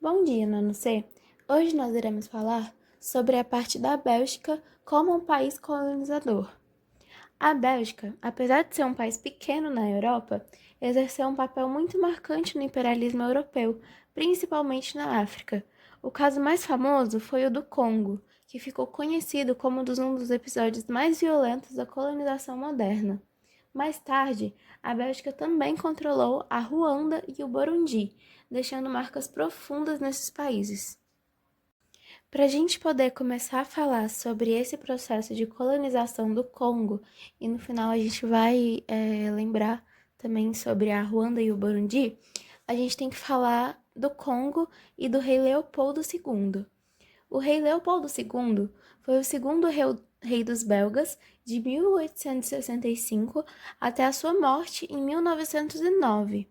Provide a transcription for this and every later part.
Bom dia, nono C. Hoje nós iremos falar sobre a parte da Bélgica como um país colonizador. A Bélgica, apesar de ser um país pequeno na Europa, exerceu um papel muito marcante no imperialismo europeu, principalmente na África. O caso mais famoso foi o do Congo, que ficou conhecido como um dos episódios mais violentos da colonização moderna. Mais tarde, a Bélgica também controlou a Ruanda e o Burundi, deixando marcas profundas nesses países. Para a gente poder começar a falar sobre esse processo de colonização do Congo, e no final a gente vai lembrar também sobre a Ruanda e o Burundi, a gente tem que falar do Congo e do rei Leopoldo II. O rei Leopoldo II foi o segundo rei dos belgas de 1865 até a sua morte em 1909.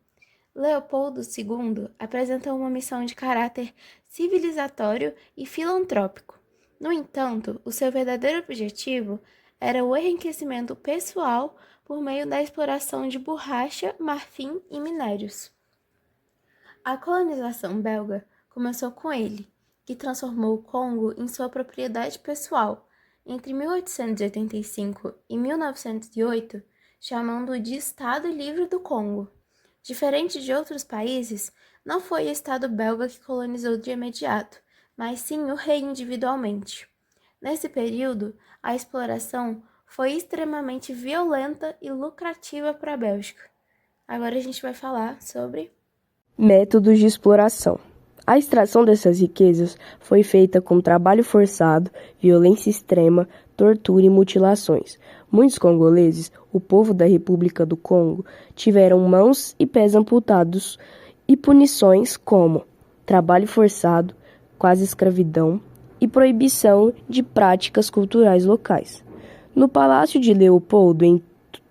Leopoldo II apresentou uma missão de caráter civilizatório e filantrópico. No entanto, o seu verdadeiro objetivo era o enriquecimento pessoal por meio da exploração de borracha, marfim e minérios. A colonização belga começou com ele, que transformou o Congo em sua propriedade pessoal entre 1885 e 1908, chamando-o de Estado Livre do Congo. Diferente de outros países, não foi o Estado belga que colonizou de imediato, mas sim o rei individualmente. Nesse período, a exploração foi extremamente violenta e lucrativa para a Bélgica. Agora a gente vai falar sobre métodos de exploração. A extração dessas riquezas foi feita com trabalho forçado, violência extrema, tortura e mutilações. Muitos congoleses, o povo da República do Congo, tiveram mãos e pés amputados e punições como trabalho forçado, quase escravidão e proibição de práticas culturais locais. No Palácio de Leopoldo, em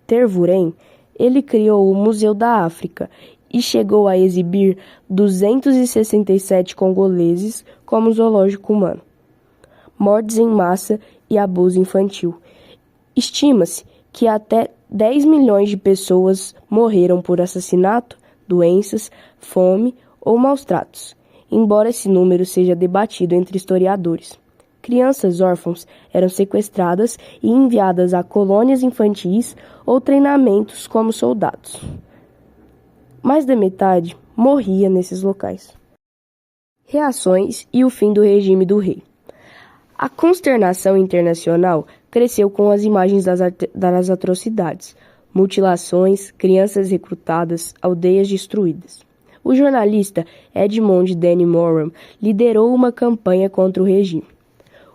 Tervuren, ele criou o Museu da África e chegou a exibir 267 congoleses como zoológico humano. Mortes em massa e abuso infantil. Estima-se que até 10 milhões de pessoas morreram por assassinato, doenças, fome ou maus tratos, embora esse número seja debatido entre historiadores. Crianças órfãs eram sequestradas e enviadas a colônias infantis ou treinamentos como soldados. Mais da metade morria nesses locais. Reações e o fim do regime do rei. A consternação internacional cresceu com as imagens das atrocidades, mutilações, crianças recrutadas, aldeias destruídas. O jornalista Edmond Danny Moran liderou uma campanha contra o regime.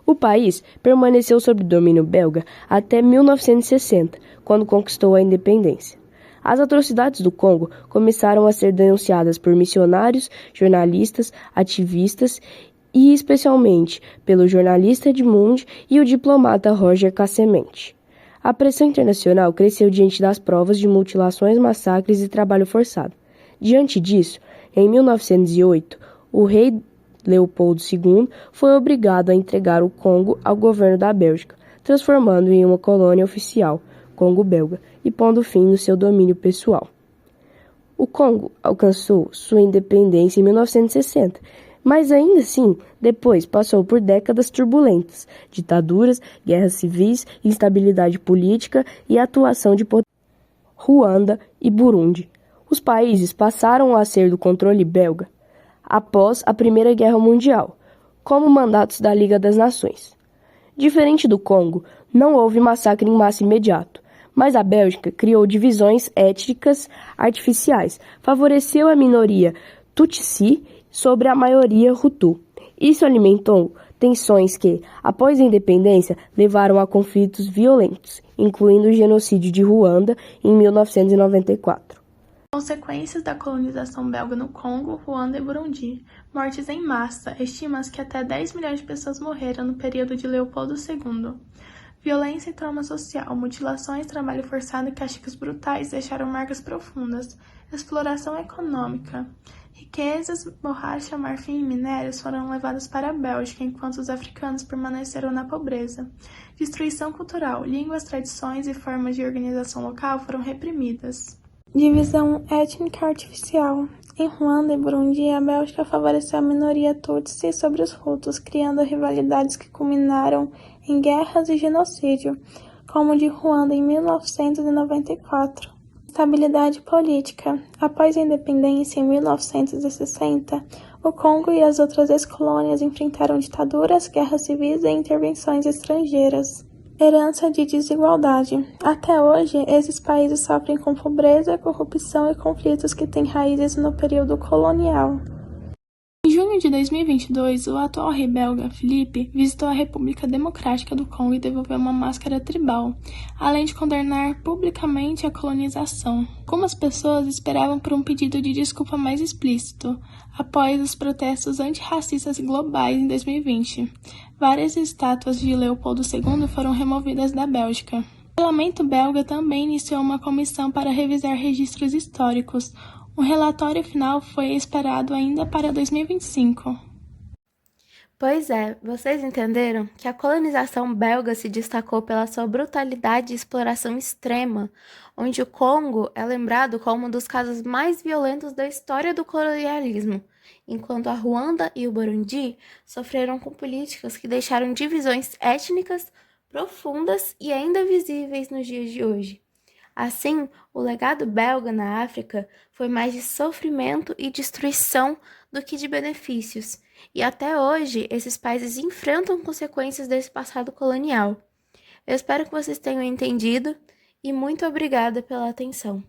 O país permaneceu sob domínio belga até 1960, quando conquistou a independência. As atrocidades do Congo começaram a ser denunciadas por missionários, jornalistas, ativistas e especialmente pelo jornalista Edmond e o diplomata Roger Cassemente. A pressão internacional cresceu diante das provas de mutilações, massacres e trabalho forçado. Diante disso, em 1908, o rei Leopoldo II foi obrigado a entregar o Congo ao governo da Bélgica, transformando-o em uma colônia oficial, Congo belga, e pondo fim no seu domínio pessoal. O Congo alcançou sua independência em 1960, mas ainda assim, depois passou por décadas turbulentas, ditaduras, guerras civis, instabilidade política e atuação de Ruanda e Burundi. Os países passaram a ser do controle belga após a Primeira Guerra Mundial, como mandatos da Liga das Nações. Diferente do Congo, não houve massacre em massa imediato, mas a Bélgica criou divisões étnicas artificiais, favoreceu a minoria Tutsi sobre a maioria Hutu. Isso alimentou tensões que, após a independência, levaram a conflitos violentos, incluindo o genocídio de Ruanda em 1994. Consequências da colonização belga no Congo, Ruanda e Burundi. Mortes em massa. Estima-se que até 10 milhões de pessoas morreram no período de Leopoldo II. Violência e trauma social, mutilações, trabalho forçado e castigos brutais deixaram marcas profundas. Exploração econômica. Riquezas, borracha, marfim e minérios foram levados para a Bélgica, enquanto os africanos permaneceram na pobreza. Destruição cultural. Línguas, tradições e formas de organização local foram reprimidas. Divisão étnica artificial. Em Ruanda e Burundi, a Bélgica favoreceu a minoria Tutsi sobre os Hutus, criando rivalidades que culminaram em guerras e genocídio, como o de Ruanda em 1994. Estabilidade política. Após a independência em 1960, o Congo e as outras ex-colônias enfrentaram ditaduras, guerras civis e intervenções estrangeiras. Herança de desigualdade. Até hoje, esses países sofrem com pobreza, corrupção e conflitos que têm raízes no período colonial. Em junho de 2022, o atual rei belga, Filipe, visitou a República Democrática do Congo e devolveu uma máscara tribal, além de condenar publicamente a colonização. Algumas pessoas esperavam por um pedido de desculpa mais explícito, após os protestos antirracistas globais em 2020. Várias estátuas de Leopoldo II foram removidas da Bélgica. O parlamento belga também iniciou uma comissão para revisar registros históricos. O relatório final foi esperado ainda para 2025. Pois é, vocês entenderam que a colonização belga se destacou pela sua brutalidade e exploração extrema, onde o Congo é lembrado como um dos casos mais violentos da história do colonialismo, enquanto a Ruanda e o Burundi sofreram com políticas que deixaram divisões étnicas profundas e ainda visíveis nos dias de hoje. Assim, o legado belga na África foi mais de sofrimento e destruição do que de benefícios, e até hoje esses países enfrentam consequências desse passado colonial. Eu espero que vocês tenham entendido e muito obrigada pela atenção.